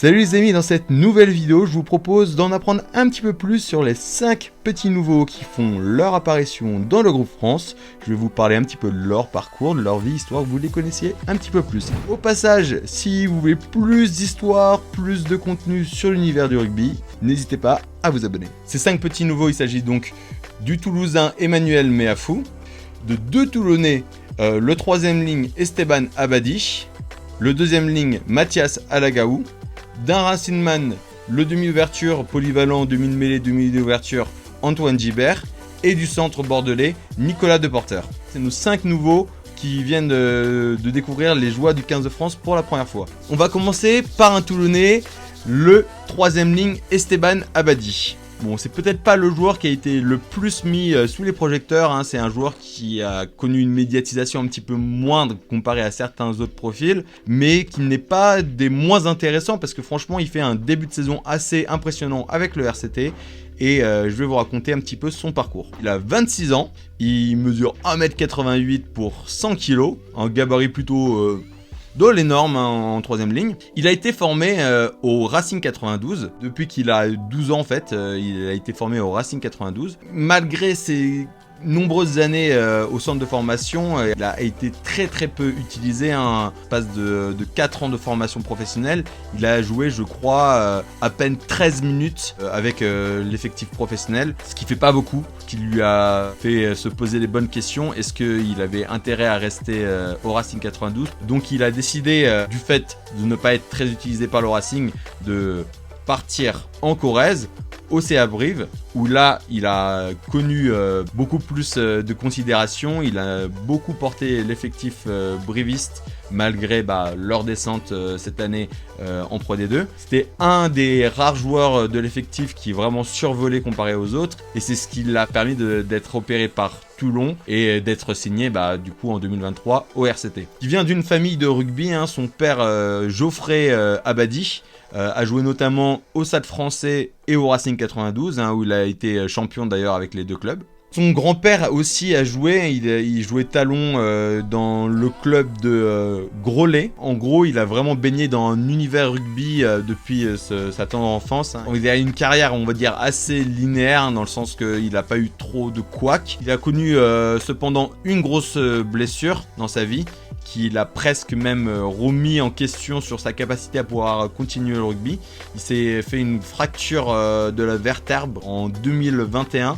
Salut les amis, dans cette nouvelle vidéo, je vous propose d'en apprendre un petit peu plus sur les 5 petits nouveaux qui font leur apparition dans le groupe France. Je vais vous parler un petit peu de leur parcours, de leur vie, histoire que vous les connaissiez un petit peu plus. Au passage, si vous voulez plus d'histoire, plus de contenu sur l'univers du rugby, n'hésitez pas à vous abonner. Ces 5 petits nouveaux, il s'agit donc du Toulousain Emmanuel Meafou, de 2 Toulonnais, le 3ème ligne Esteban Abadi, le 2ème ligne Mathias Alagaou, d'un Racingman, le demi-ouverture polyvalent, demi-mêlée, demi-ouverture Antoine Gibert, et du centre bordelais Nicolas Deporter. C'est nos 5 nouveaux qui viennent de découvrir les joies du 15 de France pour la première fois. On va commencer par un Toulonnais, le 3ème ligne Esteban Abadi. Bon, c'est peut-être pas le joueur qui a été le plus mis sous les projecteurs, hein. C'est un joueur qui a connu une médiatisation un petit peu moindre comparé à certains autres profils, mais qui n'est pas des moins intéressants parce que franchement, il fait un début de saison assez impressionnant avec le RCT. Et je vais vous raconter un petit peu son parcours. Il a 26 ans, il mesure 1m88 pour 100 kg, un gabarit plutôt... dans les normes, hein, en 3ème ligne. Il a été formé au Racing 92. Depuis qu'il a 12 ans en fait, il a été formé au Racing 92. Malgré ses nombreuses années au centre de formation, il a été très peu utilisé, hein. Passe de 4 ans de formation professionnelle. Il a joué, je crois, à peine 13 minutes avec l'effectif professionnel, ce qui fait pas beaucoup, qui lui a fait se poser les bonnes questions. Est-ce qu'il avait intérêt à rester au Racing 92? Donc il a décidé, du fait de ne pas être très utilisé par le Racing, de partir en Corrèze, au CA Brive, où là il a connu beaucoup plus de considération. Il a beaucoup porté l'effectif briviste malgré leur descente cette année en Pro D2. C'était un des rares joueurs de l'effectif qui est vraiment survolé comparé aux autres, et c'est ce qui l'a permis d'être opéré par Toulon et d'être signé du coup en 2023 au RCT. Il vient d'une famille de rugby, hein. Son père Geoffrey Abadi a joué notamment au Stade Français et au Racing 92, hein, où il a été champion d'ailleurs avec les 2 clubs. Son grand-père aussi a joué, il jouait talon dans le club de Groslay. En gros, il a vraiment baigné dans un univers rugby depuis sa tendre enfance, hein. Il a une carrière, on va dire, assez linéaire, hein, dans le sens qu'il n'a pas eu trop de couacs. Il a connu cependant une grosse blessure dans sa vie, qui l'a presque même remis en question sur sa capacité à pouvoir continuer le rugby. Il s'est fait une fracture de la vertèbre en 2021,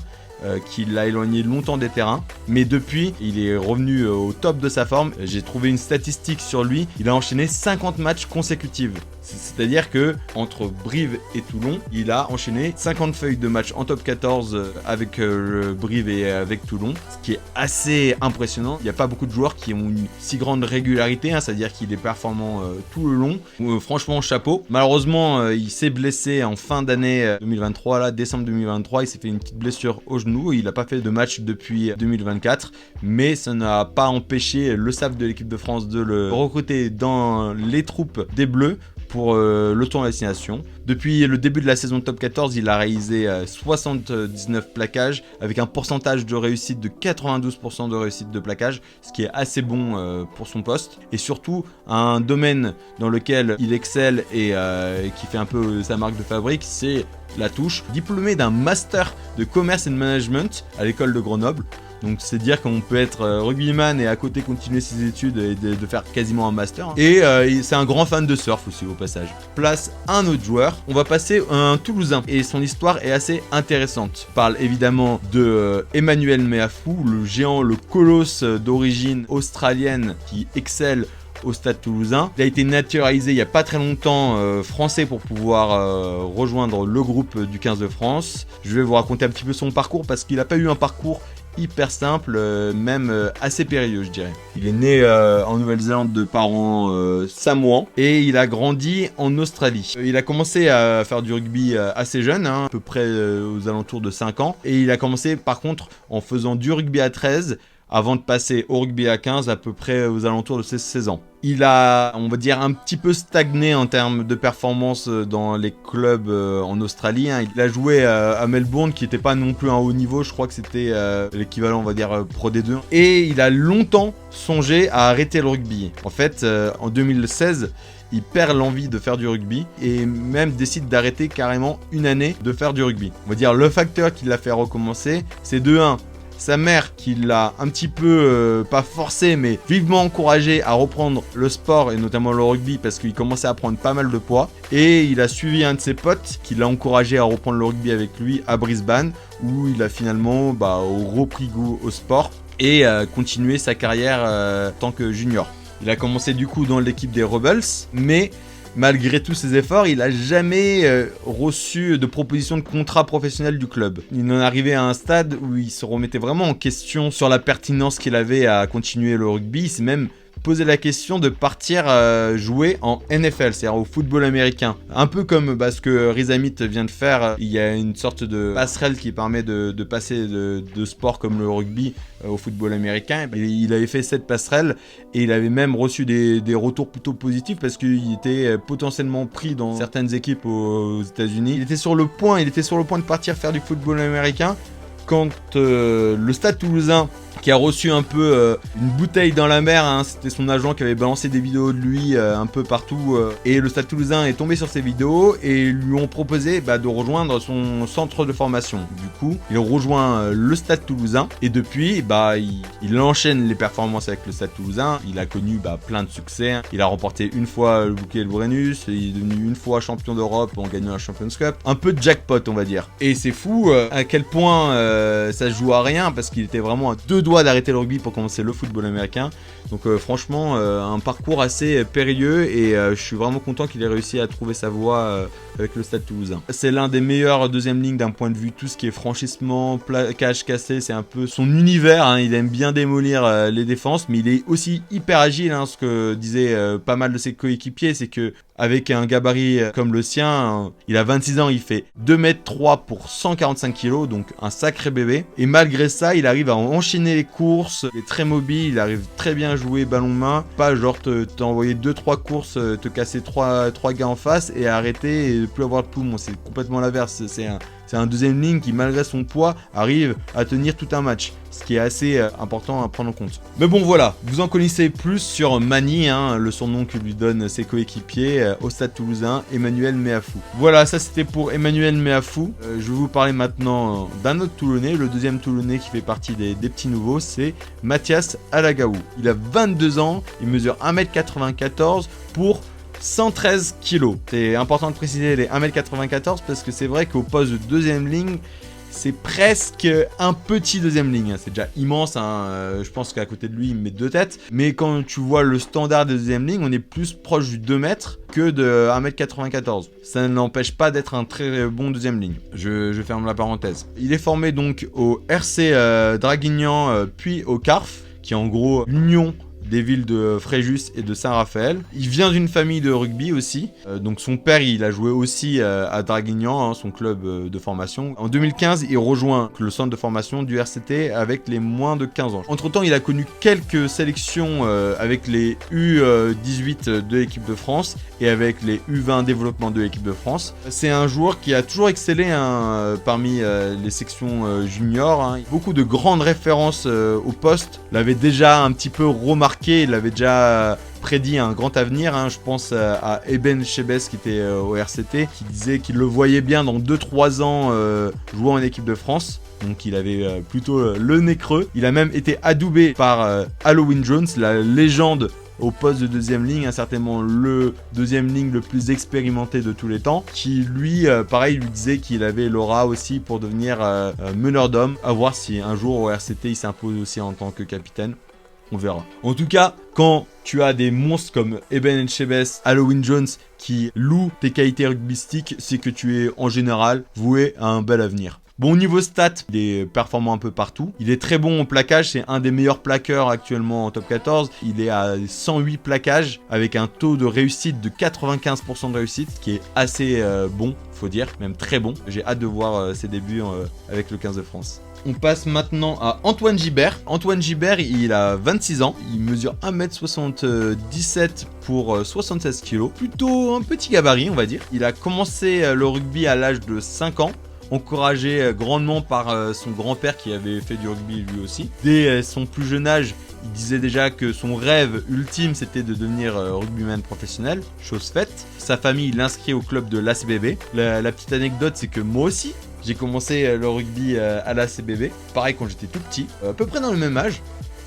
qui l'a éloigné longtemps des terrains, mais depuis il est revenu au top de sa forme. J'ai trouvé une statistique sur lui, il a enchaîné 50 matchs consécutifs. C'est-à-dire que entre Brive et Toulon, il a enchaîné 50 feuilles de match en top 14 avec le Brive et avec Toulon, ce qui est assez impressionnant. Il n'y a pas beaucoup de joueurs qui ont une si grande régularité, hein, c'est-à-dire qu'il est performant tout le long. Franchement, chapeau. Malheureusement, il s'est blessé en fin d'année 2023, là, décembre 2023, il s'est fait une petite blessure au genou. Il n'a pas fait de match depuis 2024, mais ça n'a pas empêché le staff de l'équipe de France de le recruter dans les troupes des Bleus pour le tour de destination. Depuis le début de la saison de top 14, il a réalisé 79 plaquages avec un pourcentage de réussite de 92% de réussite de plaquage, ce qui est assez bon pour son poste, et surtout un domaine dans lequel il excelle et qui fait un peu sa marque de fabrique, c'est la touche. Diplômé d'un master de commerce and management à l'école de Grenoble. Donc c'est dire qu'on peut être rugbyman et à côté continuer ses études et de faire quasiment un master. Et c'est un grand fan de surf aussi au passage. Place un autre joueur, on va passer à un Toulousain. Et son histoire est assez intéressante. On parle évidemment de Emmanuel Meafou, le géant, le colosse d'origine australienne qui excelle au Stade Toulousain. Il a été naturalisé il n'y a pas très longtemps français pour pouvoir rejoindre le groupe du 15 de France. Je vais vous raconter un petit peu son parcours parce qu'il n'a pas eu un parcours hyper simple, même assez périlleux, je dirais. Il est né en Nouvelle-Zélande de parents samoans et il a grandi en Australie. Il a commencé à faire du rugby assez jeune, hein, à peu près aux alentours de 5 ans, et il a commencé par contre en faisant du rugby à 13 avant de passer au rugby à 15 à peu près aux alentours de ses 16 ans. Il a, on va dire, un petit peu stagné en termes de performance dans les clubs en Australie. Hein. Il a joué à Melbourne, qui n'était pas non plus un haut niveau. Je crois que c'était l'équivalent, on va dire, Pro D2. Et il a longtemps songé à arrêter le rugby. En fait, en 2016, il perd l'envie de faire du rugby et même décide d'arrêter carrément une année de faire du rugby. On va dire, le facteur qui l'a fait recommencer, c'est de 1. Sa mère qui l'a un petit peu, pas forcé, mais vivement encouragé à reprendre le sport et notamment le rugby parce qu'il commençait à prendre pas mal de poids. Et il a suivi un de ses potes qui l'a encouragé à reprendre le rugby avec lui à Brisbane où il a finalement repris goût au sport et continué sa carrière en tant que junior. Il a commencé du coup dans l'équipe des Rebels, mais malgré tous ses efforts, il n'a jamais reçu de proposition de contrat professionnel du club. Il en est arrivé à un stade où il se remettait vraiment en question sur la pertinence qu'il avait à continuer le rugby. Il s'est même posé la question de partir jouer en NFL, c'est-à-dire au football américain. Un peu comme ce que Riz Ahmed vient de faire. Il y a une sorte de passerelle qui permet de passer de sport comme le rugby au football américain. Et il avait fait cette passerelle et il avait même reçu des retours plutôt positifs parce qu'il était potentiellement pris dans certaines équipes aux États-Unis. Il était sur le point de partir faire du football américain quand le Stade Toulousain, qui a reçu un peu une bouteille dans la mer, hein, c'était son agent qui avait balancé des vidéos de lui un peu partout, et le Stade Toulousain est tombé sur ces vidéos et lui ont proposé de rejoindre son centre de formation. Du coup, il rejoint le Stade Toulousain et depuis, il enchaîne les performances avec le Stade Toulousain. Il a connu plein de succès. Il a remporté une fois le Bouquet de Brennus, il est devenu une fois champion d'Europe en gagnant la Champions Cup. Un peu de jackpot, on va dire. Et c'est fou à quel point ça se joue à rien parce qu'il était vraiment à deux doigts d'arrêter le rugby pour commencer le football américain. Donc franchement, un parcours assez périlleux et je suis vraiment content qu'il ait réussi à trouver sa voie avec le Stade Toulousain. C'est l'un des meilleurs deuxième lignes d'un point de vue tout ce qui est franchissement, plaquage cassé, c'est un peu son univers. Hein. Il aime bien démolir les défenses, mais il est aussi hyper agile. Hein. Ce que disaient pas mal de ses coéquipiers, c'est que avec un gabarit comme le sien, il a 26 ans, il fait 2,3 m pour 145 kg, donc un sacré bébé. Et malgré ça, il arrive à enchaîner les courses, il est très mobile, il arrive très bien à jouer ballon-main. Pas genre t'envoyer 2-3 courses, te casser 3 gars en face et arrêter et ne plus avoir de poumon. C'est complètement l'inverse, c'est un deuxième ligne qui, malgré son poids, arrive à tenir tout un match. Ce qui est assez important à prendre en compte. Mais bon, voilà, vous en connaissez plus sur Mani, hein, le surnom que lui donnent ses coéquipiers au Stade Toulousain, Emmanuel Meafou. Voilà, ça c'était pour Emmanuel Meafou. Je vais vous parler maintenant d'un autre Toulonnais, le deuxième Toulonnais qui fait partie des petits nouveaux, c'est Mathias Alagaou. Il a 22 ans, il mesure 1,94 m pour 113 kg. C'est important de préciser les 1,94 m parce que c'est vrai qu'au poste de deuxième ligne, c'est presque un petit deuxième ligne. C'est déjà immense. Hein. Je pense qu'à côté de lui, il met deux têtes. Mais quand tu vois le standard de deuxième ligne, on est plus proche du 2 mètres que de 1,94 m. Ça n'empêche pas d'être un très bon deuxième ligne. Je ferme la parenthèse. Il est formé donc au RC Draguignan puis au CARF, qui est en gros l'union des villes de Fréjus et de Saint-Raphaël. Il vient d'une famille de rugby aussi. Donc son père, il a joué aussi à Draguignan, hein, son club de formation. En 2015, il rejoint le centre de formation du RCT avec les moins de 15 ans. Entre-temps, il a connu quelques sélections avec les U18 de l'équipe de France et avec les U20 développement de l'équipe de France. C'est un joueur qui a toujours excellé parmi les sections juniors. Hein. Beaucoup de grandes références au poste l'avaient déjà un petit peu remarqué. Il avait déjà prédit un grand avenir, hein. Je pense à Eben Chebes qui était au RCT, qui disait qu'il le voyait bien dans 2-3 ans jouer en équipe de France. Donc il avait plutôt le nez creux. Il a même été adoubé par Halloween Jones, la légende au poste de deuxième ligne, hein, certainement le deuxième ligne le plus expérimenté de tous les temps, qui lui, pareil, lui disait qu'il avait l'aura aussi pour devenir meneur d'hommes. À voir si un jour au RCT il s'impose aussi en tant que capitaine. On verra. En tout cas, quand tu as des monstres comme Eben Chebes, Halloween Jones qui louent tes qualités rugbystiques, c'est que tu es en général voué à un bel avenir. Bon, niveau stats, il est performant un peu partout. Il est très bon au plaquage, c'est un des meilleurs plaqueurs actuellement en top 14. Il est à 108 plaquages avec un taux de réussite de 95% de réussite, qui est assez bon, faut dire, même très bon. J'ai hâte de voir ses débuts avec le 15 de France. On passe maintenant à Antoine Gibert. Antoine Gibert, il a 26 ans. Il mesure 1m77 pour 76 kg. Plutôt un petit gabarit, on va dire. Il a commencé le rugby à l'âge de 5 ans. Encouragé grandement par son grand-père qui avait fait du rugby lui aussi. Dès son plus jeune âge, il disait déjà que son rêve ultime c'était de devenir rugbyman professionnel, chose faite. Sa famille l'inscrit au club de l'ACBB. La petite anecdote, c'est que moi aussi, j'ai commencé le rugby à l'ACBB, pareil quand j'étais tout petit, à peu près dans le même âge.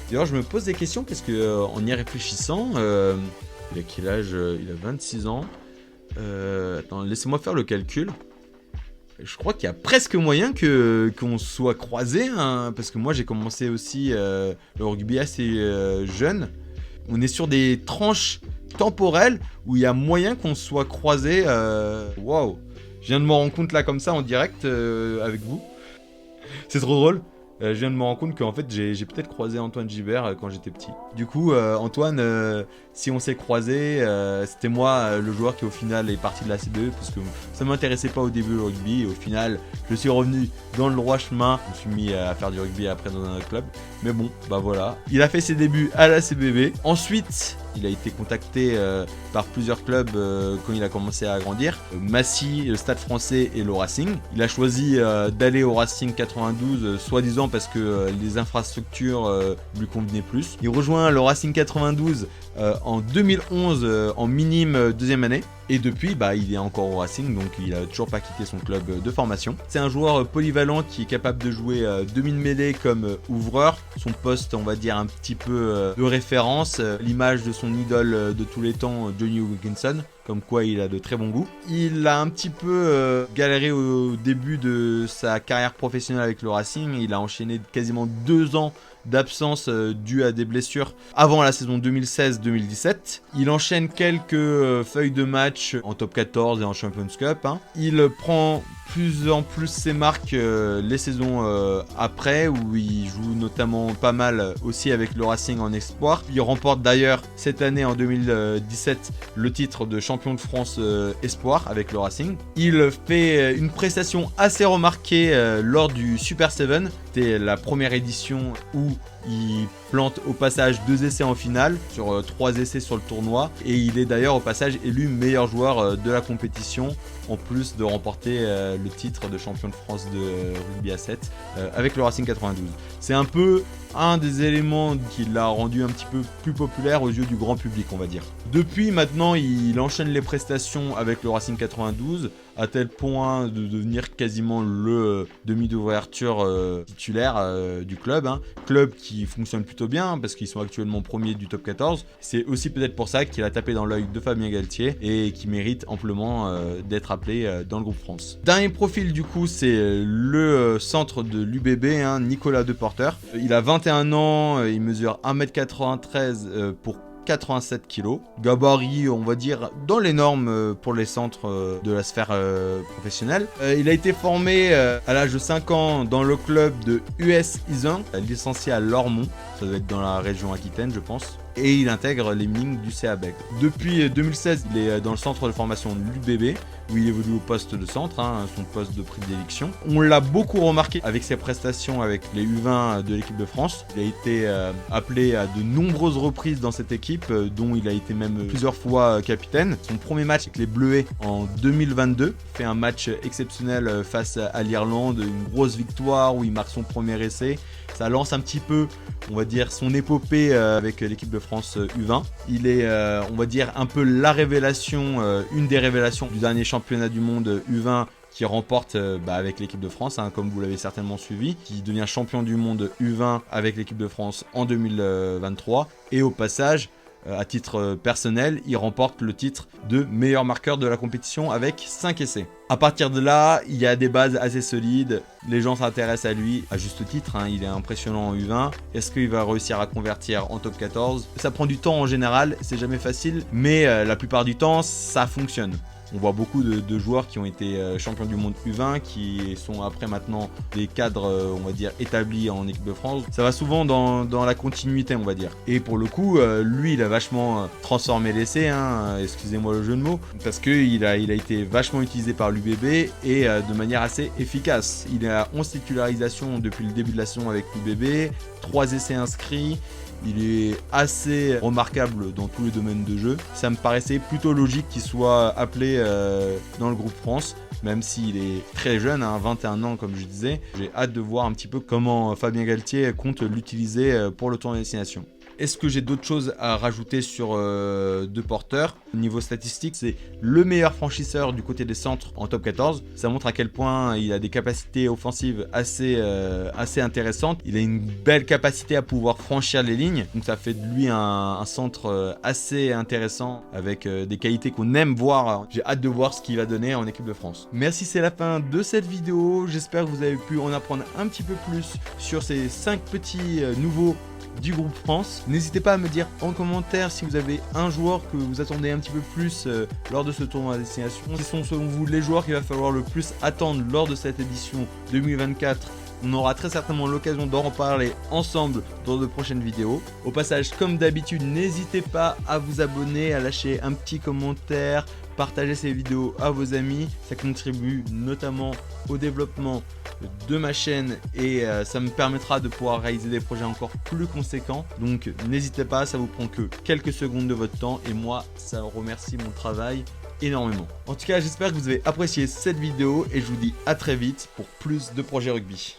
D'ailleurs, je me pose des questions parce que en y réfléchissant, il a quel âge? Il a 26 ans. Attends, laissez-moi faire le calcul. Je crois qu'il y a presque moyen qu'on soit croisés, hein, parce que moi j'ai commencé aussi le rugby assez jeune. On est sur des tranches temporelles où il y a moyen qu'on soit croisés. Waouh! Je viens de m'en rendre compte là comme ça en direct avec vous. C'est trop drôle. Je viens de me rendre compte qu'en fait j'ai peut-être croisé Antoine Gibert quand j'étais petit. Du coup Antoine, si on s'est croisé, c'était moi le joueur qui au final est parti de la C2 parce que ça m'intéressait pas au début le rugby et au final je suis revenu dans le droit chemin. Je me suis mis à faire du rugby après dans un autre club. Mais bon, bah voilà. Il a fait ses débuts à la CBB. Ensuite, il a été contacté par plusieurs clubs quand il a commencé à grandir. Massy, le Stade Français et le Racing. Il a choisi d'aller au Racing 92, soi-disant parce que les infrastructures lui convenaient plus. Il rejoint le Racing 92 en 2011 en minime deuxième année. Et depuis, bah, il est encore au Racing, donc il a toujours pas quitté son club de formation. C'est un joueur polyvalent qui est capable de jouer demi-mêlée comme ouvreur. Son poste, on va dire, un petit peu de référence. L'image de son idole de tous les temps, Johnny Wilkinson. Comme quoi il a de très bons goûts. Il a un petit peu galéré au début de sa carrière professionnelle avec le Racing. Il a enchaîné quasiment 2 ans d'absence due à des blessures avant la saison 2016-2017. Il enchaîne quelques feuilles de match en top 14 et en Champions Cup. Il prend plus en plus ses marques les saisons après, où il joue notamment pas mal aussi avec le Racing en espoir. Il remporte d'ailleurs cette année en 2017 le titre de champion de France espoir avec le Racing. Il fait une prestation assez remarquée lors du Super 7. C'était la première édition où il plante au passage 2 essais en finale sur 3 essais sur le tournoi, et il est d'ailleurs au passage élu meilleur joueur de la compétition, en plus de remporter le titre de champion de France de rugby à 7 avec le Racing 92. C'est un peu un des éléments qui l'a rendu un petit peu plus populaire aux yeux du grand public, on va dire. Depuis maintenant, il enchaîne les prestations avec le Racing 92 à tel point de devenir quasiment le demi d'ouverture titulaire du club. Club qui fonctionne plutôt bien parce qu'ils sont actuellement premiers du top 14. C'est aussi peut-être pour ça qu'il a tapé dans l'œil de Fabien Galtier et qui mérite amplement d'être appelé dans le groupe France. Dernier profil du coup, c'est le centre de l'UBB, Nicolas Deporter. Il a 21 ans, il mesure 1m93 pour 87 kg. Gabarit, on va dire, dans les normes pour les centres de la sphère professionnelle. Il a été formé à l'âge de 5 ans dans le club de US Isan, licencié à Lormont. Ça doit être dans la région Aquitaine, je pense. Et il intègre les Ming du CA Bègles. Depuis 2016, il est dans le centre de formation de l'UBB, où il évolue au poste de centre, son poste de prédilection. On l'a beaucoup remarqué avec ses prestations avec les U20 de l'équipe de France. Il a été appelé à de nombreuses reprises dans cette équipe, dont il a été même plusieurs fois capitaine. Son premier match avec les Bleuets en 2022 fait un match exceptionnel face à l'Irlande, une grosse victoire où il marque son premier essai. Ça lance un petit peu, on va dire, son épopée avec l'équipe de France U20. Il est, on va dire, un peu la révélation, une des révélations du dernier championnat du monde U20 qui remporte avec l'équipe de France, comme vous l'avez certainement suivi, qui devient champion du monde U20 avec l'équipe de France en 2023. Et au passage, à titre personnel, il remporte le titre de meilleur marqueur de la compétition avec 5 essais. À partir de là, il y a des bases assez solides, les gens s'intéressent à lui, à juste titre, il est impressionnant en U20. Est-ce qu'il va réussir à convertir en top 14? Ça prend du temps en général, c'est jamais facile, mais la plupart du temps, ça fonctionne. On voit beaucoup de joueurs qui ont été champions du monde U20, qui sont après maintenant des cadres, on va dire, établis en équipe de France. Ça va souvent dans la continuité, on va dire. Et pour le coup, lui, il a vachement transformé l'essai, hein, excusez-moi le jeu de mots, parce qu'il a été vachement utilisé par l'UBB et de manière assez efficace. Il a 11 titularisations depuis le début de la saison avec l'UBB, 3 essais inscrits. Il est assez remarquable dans tous les domaines de jeu. Ça me paraissait plutôt logique qu'il soit appelé dans le groupe France, même s'il est très jeune, hein, 21 ans comme je disais. J'ai hâte de voir un petit peu comment Fabien Galtier compte l'utiliser pour le tournoi destination. Est-ce que j'ai d'autres choses à rajouter sur De Porter? Au niveau statistique, c'est le meilleur franchisseur du côté des centres en top 14. Ça montre à quel point il a des capacités offensives assez intéressantes. Il a une belle capacité à pouvoir franchir les lignes. Donc ça fait de lui un centre assez intéressant avec des qualités qu'on aime voir. J'ai hâte de voir ce qu'il va donner en équipe de France. Merci, c'est la fin de cette vidéo. J'espère que vous avez pu en apprendre un petit peu plus sur ces 5 petits nouveaux du groupe France. N'hésitez pas à me dire en commentaire si vous avez un joueur que vous attendez un petit peu plus lors de ce tournoi à destination. Ce sont selon vous les joueurs qu'il va falloir le plus attendre lors de cette édition 2024. On aura très certainement l'occasion d'en reparler ensemble dans de prochaines vidéos. Au passage, comme d'habitude, n'hésitez pas à vous abonner, à lâcher un petit commentaire, partager ces vidéos à vos amis. Ça contribue notamment au développement de ma chaîne et ça me permettra de pouvoir réaliser des projets encore plus conséquents. Donc n'hésitez pas, ça vous prend que quelques secondes de votre temps et moi, ça remercie mon travail énormément. En tout cas, j'espère que vous avez apprécié cette vidéo et je vous dis à très vite pour plus de projets rugby.